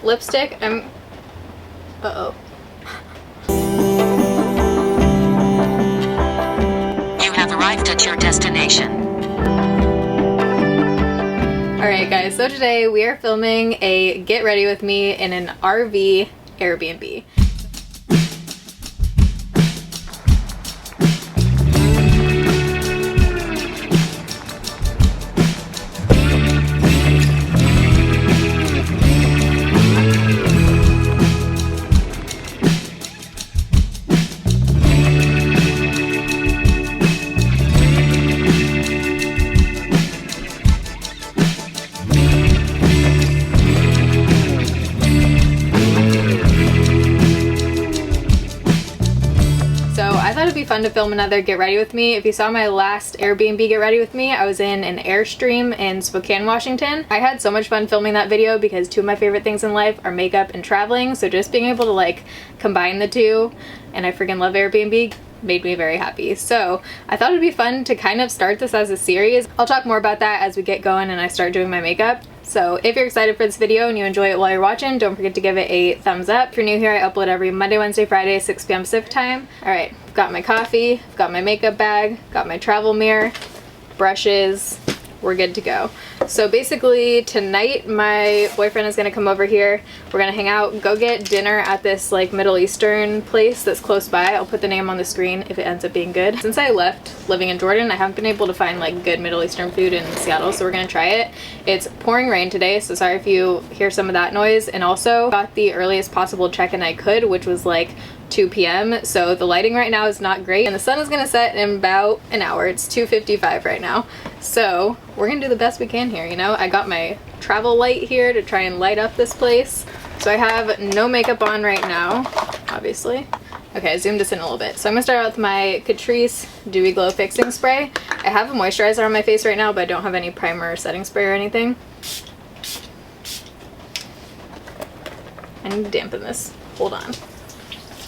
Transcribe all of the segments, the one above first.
lipstick. Uh-oh. You have arrived at your destination. Alright guys, so today we are filming a get ready with me in an RV Airbnb. Fun to film another get ready with me. If you saw my last Airbnb get ready with me, I was in an Airstream in Spokane, Washington. I had so much fun filming that video because two of my favorite things in life are makeup and traveling, so just being able to like combine the two, and I freaking love Airbnb, made me very happy. So I thought it'd be fun to kind of start this as a series. I'll talk more about that as we get going and I start doing my makeup. So if you're excited for this video and you enjoy it while you're watching, don't forget to give it a thumbs up. If you're new here, I upload every Monday, Wednesday, Friday, 6 p.m. Pacific time. Alright, I've got my coffee, I've got my makeup bag, got my travel mirror, brushes, we're good to go. So basically tonight my boyfriend is gonna come over here. We're gonna hang out, go get dinner at this like Middle Eastern place that's close by. I'll put the name on the screen if it ends up being good. Since I left living in Jordan, I haven't been able to find like good Middle Eastern food in Seattle, so we're gonna try it. It's pouring rain today, so sorry if you hear some of that noise. And also got the earliest possible check-in I could, which was like 2 p.m. so the lighting right now is not great, and the sun is gonna set in about an hour. It's 2:55 right now, so we're gonna do the best we can here, you know. I got my travel light here to try and light up this place. So I have no makeup on right now, obviously. Okay, I zoomed this in a little bit. So I'm gonna start out with my Catrice Dewy Glow Fixing Spray. I have a moisturizer on my face right now, but I don't have any primer or setting spray or anything. I need to dampen this. Hold on.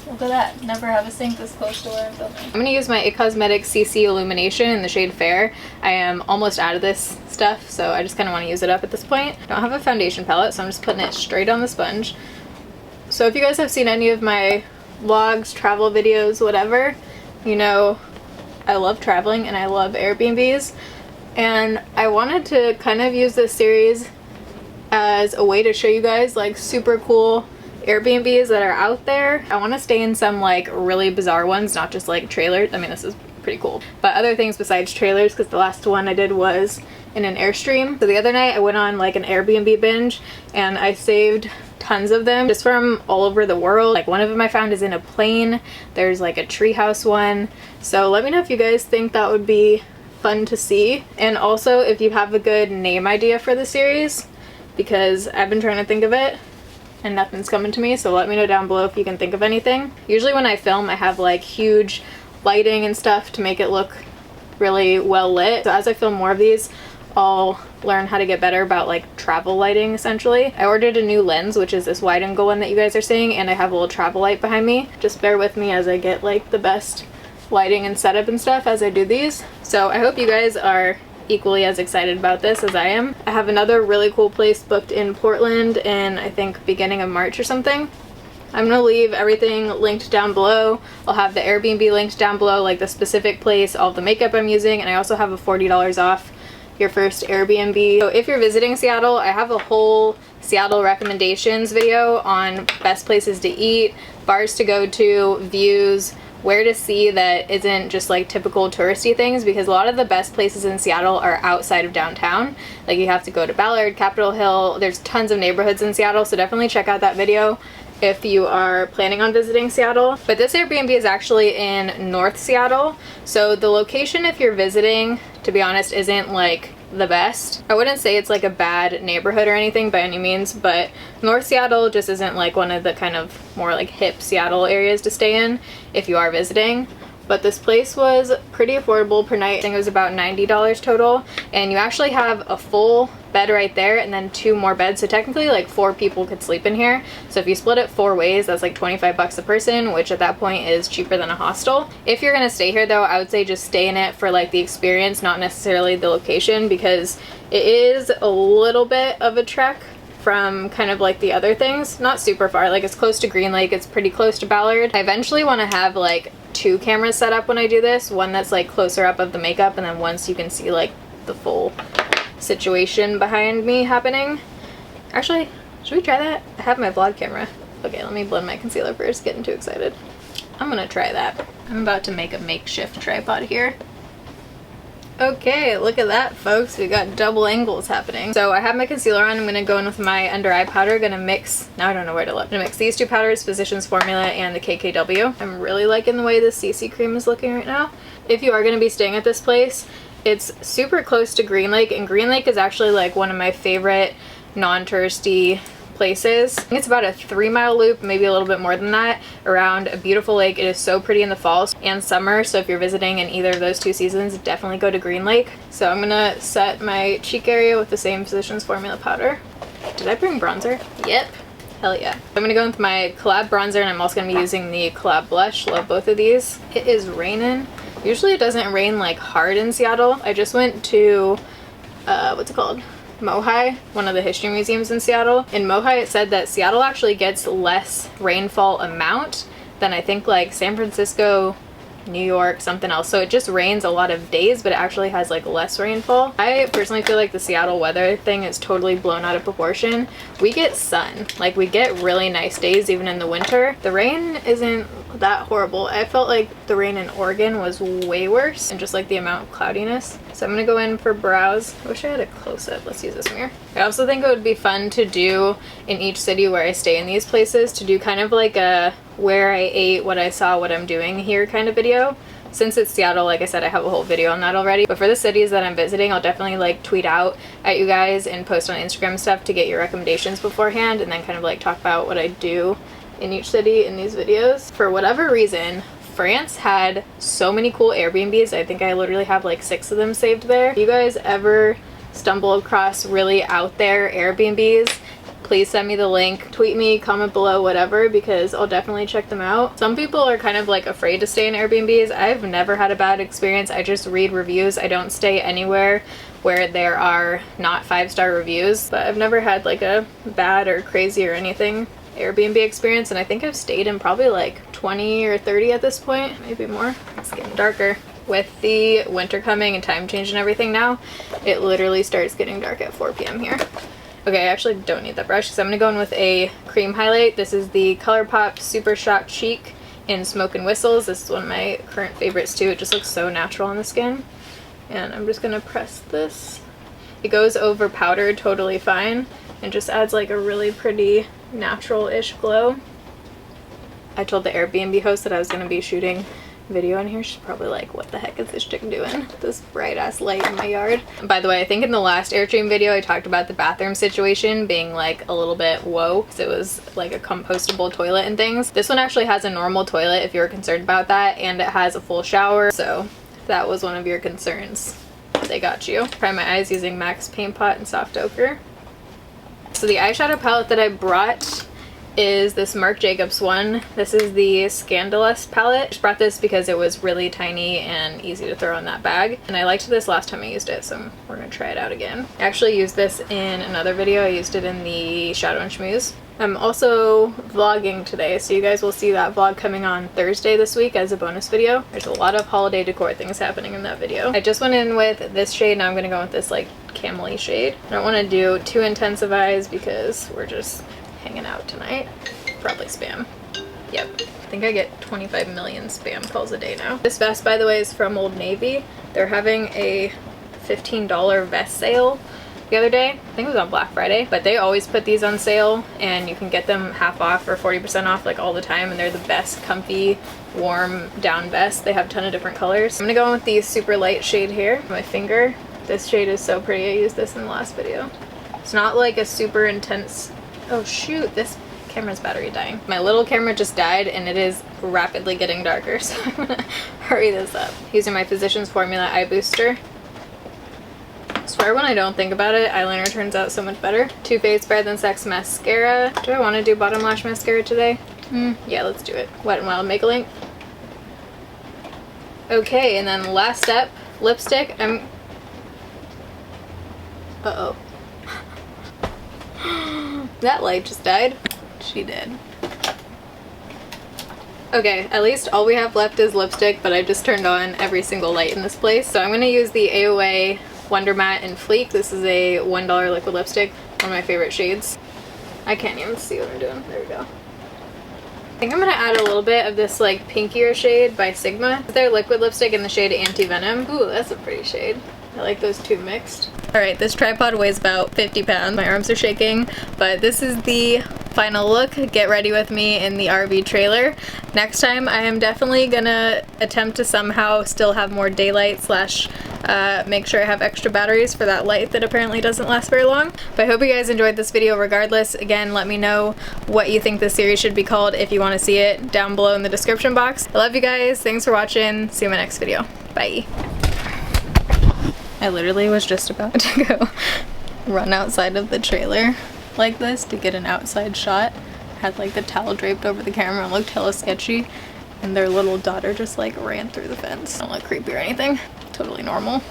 Look at that. Never have a sink this close to where I'm filming. I'm gonna use my It Cosmetics CC Illumination in the shade Fair. I am almost out of this stuff, so I just kind of want to use it up at this point. I don't have a foundation palette, so I'm just putting it straight on the sponge. So if you guys have seen any of my vlogs, travel videos, whatever, you know I love traveling and I love Airbnbs. And I wanted to kind of use this series as a way to show you guys like super cool Airbnbs that are out there. I want to stay in some like really bizarre ones, not just like trailers. I mean, this is pretty cool, but other things besides trailers, because the last one I did was in an Airstream. So the other night I went on like an Airbnb binge and I saved tons of them just from all over the world. Like one of them I found is in a plane. There's like a treehouse one. So let me know if you guys think that would be fun to see, and also if you have a good name idea for the series, because I've been trying to think of it and nothing's coming to me, so let me know down below if you can think of anything. Usually when I film I have like huge lighting and stuff to make it look really well lit, so as I film more of these I'll learn how to get better about like travel lighting essentially. I ordered a new lens, which is this wide angle one that you guys are seeing, and I have a little travel light behind me. Just bear with me as I get like the best lighting and setup and stuff as I do these. So I hope you guys are equally as excited about this as I am. I have another really cool place booked in Portland in I think beginning of March or something. I'm gonna leave everything linked down below. I'll have the Airbnb linked down below, like the specific place, all the makeup I'm using, and I also have a $40 off your first Airbnb. So if you're visiting Seattle, I have a whole Seattle recommendations video on best places to eat, bars to go to, views, where to see that isn't just like typical touristy things, because a lot of the best places in Seattle are outside of downtown. Like you have to go to Ballard, Capitol Hill, there's tons of neighborhoods in Seattle, so definitely check out that video if you are planning on visiting Seattle. But this Airbnb is actually in North Seattle, so the location if you're visiting, to be honest, isn't like the best. I wouldn't say it's like a bad neighborhood or anything by any means, but North Seattle just isn't like one of the kind of more like hip Seattle areas to stay in if you are visiting. But this place was pretty affordable per night. I think it was about $90 total, and you actually have a full bed right there and then 2 more beds, so technically like 4 people could sleep in here. So if you split it 4 ways, that's like 25 bucks a person, which at that point is cheaper than a hostel. If you're gonna stay here though, I would say just stay in it for like the experience, not necessarily the location, because it is a little bit of a trek from kind of like the other things. Not super far, like it's close to Green Lake, it's pretty close to Ballard. I eventually want to have like 2 cameras set up when I do this, one that's like closer up of the makeup, and then once you can see like the full situation behind me happening. Actually, should we try that? I have my vlog camera. Okay, let me blend my concealer first, getting too excited. I'm gonna try that. I'm about to make a makeshift tripod here. Okay, look at that, folks. We got double angles happening. So I have my concealer on. I'm gonna go in with my under eye powder. Gonna mix, now I don't know where to look. I'm gonna mix these 2 powders, Physicians Formula and the KKW. I'm really liking the way this CC cream is looking right now. If you are gonna be staying at this place, it's super close to Green Lake, and Green Lake is actually like one of my favorite non-touristy places. I think it's about a 3-mile loop, maybe a little bit more than that, around a beautiful lake. It is so pretty in the fall and summer, so if you're visiting in either of those 2 seasons, definitely go to Green Lake. So I'm gonna set my cheek area with the same Physicians Formula powder. Did I bring bronzer? Yep. Hell yeah. I'm gonna go with my collab bronzer, and I'm also gonna be using the collab blush. Love both of these. It is raining. Usually it doesn't rain like hard in Seattle. I just went to, what's it called? Mohi, one of the history museums in Seattle. In Mohi, it said that Seattle actually gets less rainfall amount than I think like San Francisco, New York, something else. So it just rains a lot of days, but it actually has like less rainfall. I personally feel like the Seattle weather thing is totally blown out of proportion. We get sun, like we get really nice days even in the winter. The rain isn't that horrible. I felt like the rain in Oregon was way worse, and just like the amount of cloudiness. So I'm gonna go in for brows. I wish I had a close-up. Let's use this mirror. I also think it would be fun to do in each city where I stay in these places, to do kind of like a where I ate, what I saw, what I'm doing here kind of video. Since it's Seattle, like I said, I have a whole video on that already. But for the cities that I'm visiting, I'll definitely like tweet out at you guys and post on Instagram stuff to get your recommendations beforehand, and then kind of like talk about what I do in each city in these videos. For whatever reason, France had so many cool Airbnbs. I think I literally have like 6 of them saved there. If you guys ever stumble across really out there Airbnbs, please send me the link, tweet me, comment below, whatever, because I'll definitely check them out. Some people are kind of like afraid to stay in Airbnbs. I've never had a bad experience. I just read reviews. I don't stay anywhere where there are not 5-star reviews, but I've never had like a bad or crazy or anything Airbnb experience, and I think I've stayed in probably like 20 or 30 at this point, maybe more. It's getting darker. With the winter coming and time change and everything now, it literally starts getting dark at 4 p.m. here. Okay, I actually don't need that brush, so I'm gonna go in with a cream highlight. This is the ColourPop Super Shock Cheek in Smoke and Whistles. This is one of my current favorites too. It just looks so natural on the skin. And I'm just gonna press this. It goes over powder totally fine and just adds like a really pretty natural-ish glow. I told the Airbnb host that I was gonna be shooting video in here. She's probably like, what the heck is this chick doing? This bright ass light in my yard. By the way, I think in the last Airstream video I talked about the bathroom situation being like a little bit whoa, because it was like a compostable toilet and things. This one actually has a normal toilet if you're concerned about that, and it has a full shower, so if that was one of your concerns, they got you. Prime my eyes using MAC's Paint Pot and Soft Ochre. So the eyeshadow palette that I brought is this Marc Jacobs one. This is the Scandalous palette. I just brought this because it was really tiny and easy to throw in that bag, and I liked this last time I used it, so we're gonna try it out again. I actually used this in another video. I used it in the Shadow and Schmooze. I'm also vlogging today, so you guys will see that vlog coming on Thursday this week as a bonus video. There's a lot of holiday decor things happening in that video. I just went in with this shade. Now I'm gonna go with this like camel-y shade. I don't want to do too intensive eyes because we're just hanging out tonight. Probably spam. Yep. I think I get 25 million spam calls a day now. This vest, by the way, is from Old Navy. They're having a $15 vest sale the other day. I think it was on Black Friday, but they always put these on sale, and you can get them half off or 40% off like all the time, and they're the best comfy warm down vest. They have a ton of different colors. I'm gonna go in with the super light shade here. My finger. This shade is so pretty. I used this in the last video. It's not like a super intense. Oh shoot, this camera's battery dying. My little camera just died and it is rapidly getting darker, so I'm gonna hurry this up. Using my Physicians Formula Eye Booster. I swear when I don't think about it, eyeliner turns out so much better. Too Faced Better Than Sex Mascara. Do I want to do bottom lash mascara today? Yeah, let's do it. Wet n Wild Make a Link. Okay, and then last step, lipstick. Uh-oh. That light just died. She did. Okay, at least all we have left is lipstick, but I just turned on every single light in this place. So I'm going to use the AOA Wonder Matte in Fleek. This is a $1 liquid lipstick, one of my favorite shades. I can't even see what I'm doing. There we go. I think I'm going to add a little bit of this like pinkier shade by Sigma. Their liquid lipstick in the shade Anti-Venom. Ooh, that's a pretty shade. I like those two mixed. Alright, this tripod weighs about 50 pounds. My arms are shaking, but this is the final look. Get ready with me in the RV trailer. Next time I am definitely gonna attempt to somehow still have more daylight slash make sure I have extra batteries for that light that apparently doesn't last very long. But I hope you guys enjoyed this video regardless. Again, let me know what you think this series should be called if you want to see it down below in the description box. I love you guys. Thanks for watching. See you in my next video. Bye. I literally was just about to go run outside of the trailer like this to get an outside shot. Had like the towel draped over the camera and looked hella sketchy, and their little daughter just like ran through the fence. Don't look creepy or anything. Totally normal.